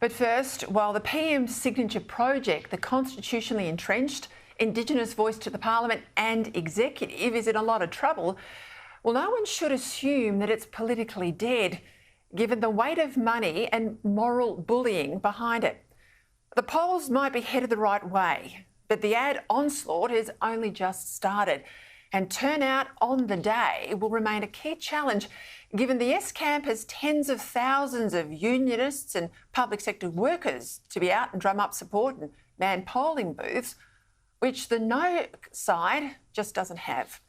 But first, while the PM's signature project, the constitutionally entrenched Indigenous voice to the Parliament and Executive, is in a lot of trouble, well, no one should assume that it's politically dead, given the weight of money and moral bullying behind it. The polls might be headed the right way, but the ad onslaught has only just started, and turnout on the day will remain a key challenge, given the S camp has tens of thousands of unionists and public sector workers to be out and drum up support and man polling booths, which the no side just doesn't have.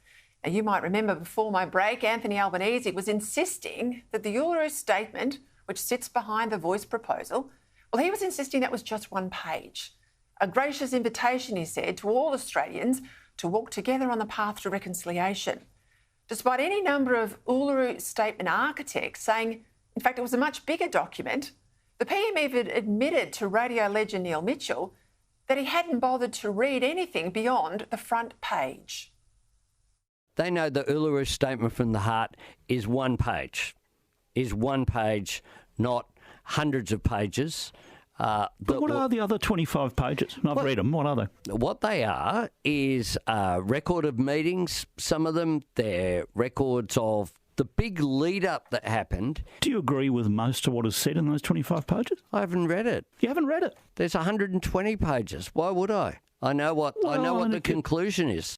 Now, you might remember before my break, Anthony Albanese was insisting that the Uluru Statement, which sits behind the Voice proposal, well, he was insisting that was just one page. A gracious invitation, he said, to all Australians to walk together on the path to reconciliation. Despite any number of Uluru Statement architects saying, in fact, it was a much bigger document, the PM even admitted to radio legend Neil Mitchell that he hadn't bothered to read anything beyond the front page. They know the Uluru Statement from the Heart is one page, not hundreds of pages. But what are the other 25 pages? I've read them. What are they? What they are is a record of meetings. Some of them, they're records of the big lead-up that happened. Do you agree with most of what is said in those 25 pages? I haven't read it. You haven't read it? There's 120 pages. Why would I? I know what the conclusion is.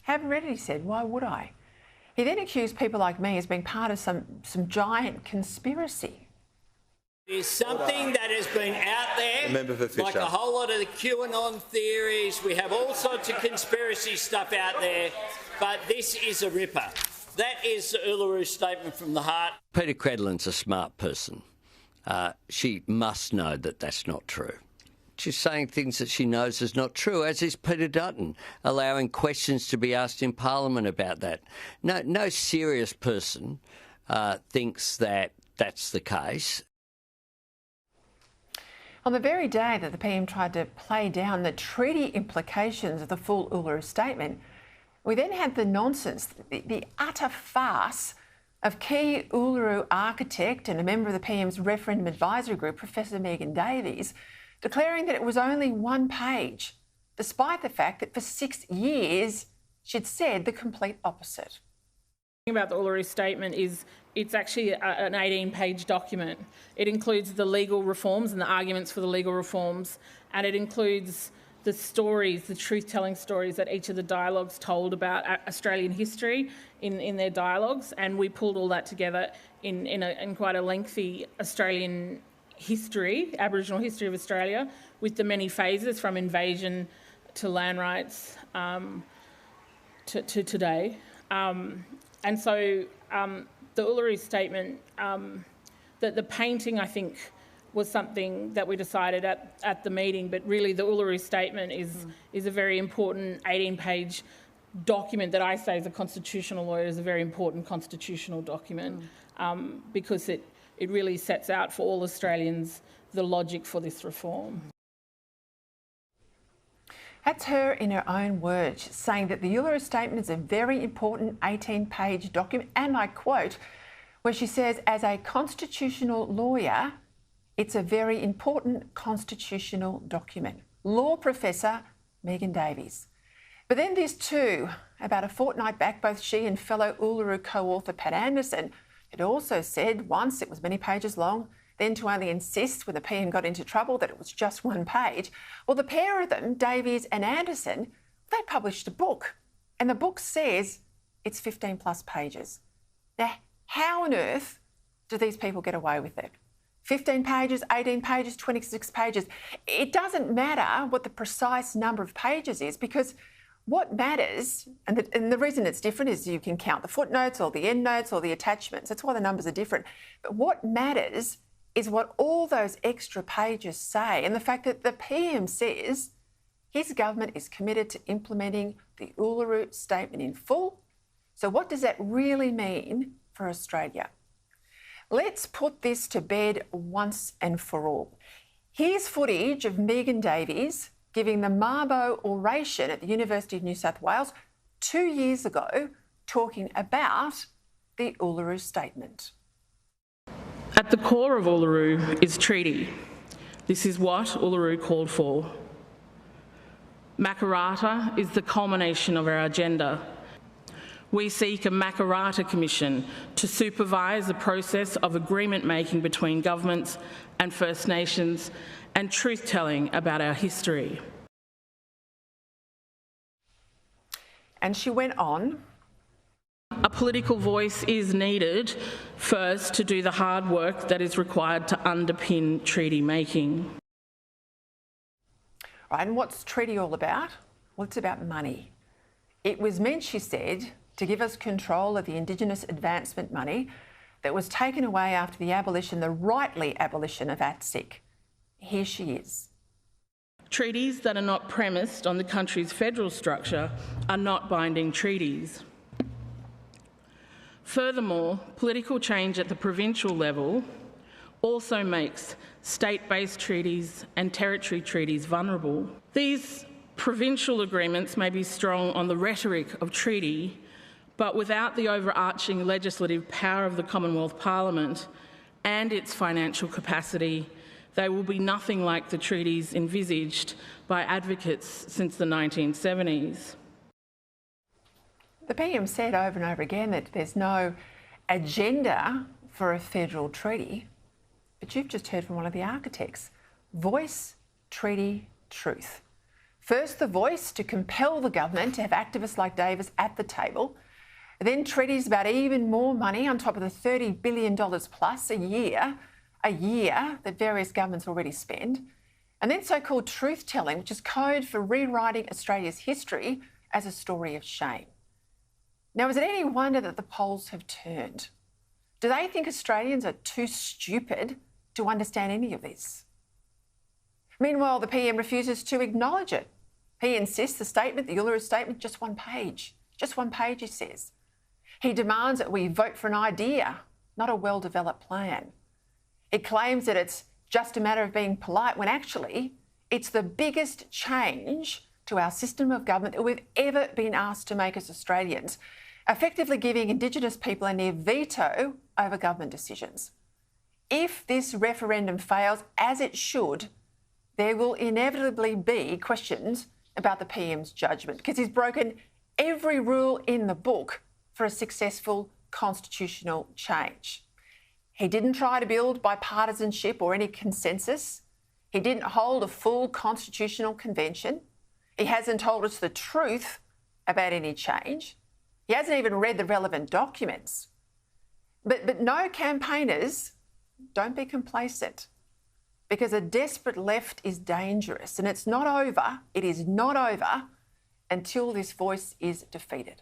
Haven't read it, he said. Why would I? He then accused people like me as being part of some giant conspiracy. There's something that has been out there, like a whole lot of the QAnon theories. We have all sorts of conspiracy stuff out there, but this is a ripper. That is the Uluru Statement from the Heart. Peta Credlin's a smart person. She must know that that's not true. She's saying things that she knows is not true, as is Peter Dutton, allowing questions to be asked in Parliament about that. No serious person thinks that that's the case. On the very day that the PM tried to play down the treaty implications of the full Uluru Statement, we then had the nonsense, the utter farce of key Uluru architect and a member of the PM's referendum advisory group, Professor Megan Davies, declaring that it was only one page, despite the fact that for 6 years she'd said the complete opposite. The thing about the Uluru Statement is it's actually an 18-page document. It includes the legal reforms and the arguments for the legal reforms, and it includes the stories, the truth-telling stories that each of the dialogues told about Australian history in their dialogues, and we pulled all that together in quite a lengthy Australian history, Aboriginal history of Australia, with the many phases from invasion to land rights to today. And so the Uluru Statement, that the painting, I think, was something that we decided at the meeting, but really the Uluru Statement is a very important 18-page document that I say as a constitutional lawyer is a very important constitutional document because it really sets out for all Australians the logic for this reform. That's her in her own words, saying that the Uluru Statement is a very important 18-page document, and I quote, where she says, as a constitutional lawyer, it's a very important constitutional document. Law professor Megan Davies. But then there's two. About a fortnight back, both she and fellow Uluru co-author Pat Anderson had also said once it was many pages long, then to only insist when the PM got into trouble that it was just one page. Well, the pair of them, Davies and Anderson, they published a book, and the book says it's 15 plus pages. Now, how on earth do these people get away with it? 15 pages, 18 pages, 26 pages. It doesn't matter what the precise number of pages is, because what matters, and the reason it's different is you can count the footnotes or the endnotes or the attachments. That's why the numbers are different. But what matters is what all those extra pages say, and the fact that the PM says his government is committed to implementing the Uluru Statement in full. So what does that really mean for Australia? Let's put this to bed once and for all. Here's footage of Megan Davies giving the Mabo oration at the University of New South Wales 2 years ago, talking about the Uluru Statement. At the core of Uluru is treaty. This is what Uluru called for. Makarrata is the culmination of our agenda. We seek a Makarrata Commission to supervise the process of agreement making between governments and First Nations and truth-telling about our history. And she went on. A political voice is needed first to do the hard work that is required to underpin treaty making. Right, and what's treaty all about? Well, it's about money. It was meant, she said, to give us control of the Indigenous advancement money that was taken away after the abolition, the rightly abolition of ATSIC. Here she is. Treaties that are not premised on the country's federal structure are not binding treaties. Furthermore, political change at the provincial level also makes state-based treaties and territory treaties vulnerable. These provincial agreements may be strong on the rhetoric of treaty, but without the overarching legislative power of the Commonwealth Parliament and its financial capacity, they will be nothing like the treaties envisaged by advocates since the 1970s. The PM said over and over again that there's no agenda for a federal treaty, but you've just heard from one of the architects. Voice, treaty, truth. First, the voice to compel the government to have activists like Davis at the table, then treaties about even more money on top of the $30 billion plus a year that various governments already spend, and then so-called truth-telling, which is code for rewriting Australia's history as a story of shame. Now, is it any wonder that the polls have turned? Do they think Australians are too stupid to understand any of this? Meanwhile, the PM refuses to acknowledge it. He insists the statement, the Uluru Statement, just one page. Just one page, he says. He demands that we vote for an idea, not a well-developed plan. It claims that it's just a matter of being polite, when actually it's the biggest change to our system of government that we've ever been asked to make as Australians, effectively giving Indigenous people a near veto over government decisions. If this referendum fails, as it should, there will inevitably be questions about the PM's judgment, because he's broken every rule in the book for a successful constitutional change. He didn't try to build bipartisanship or any consensus. He didn't hold a full constitutional convention. He hasn't told us the truth about any change. He hasn't even read the relevant documents. But no, campaigners, don't be complacent, because a desperate left is dangerous, and it's not over, it is not over until this voice is defeated.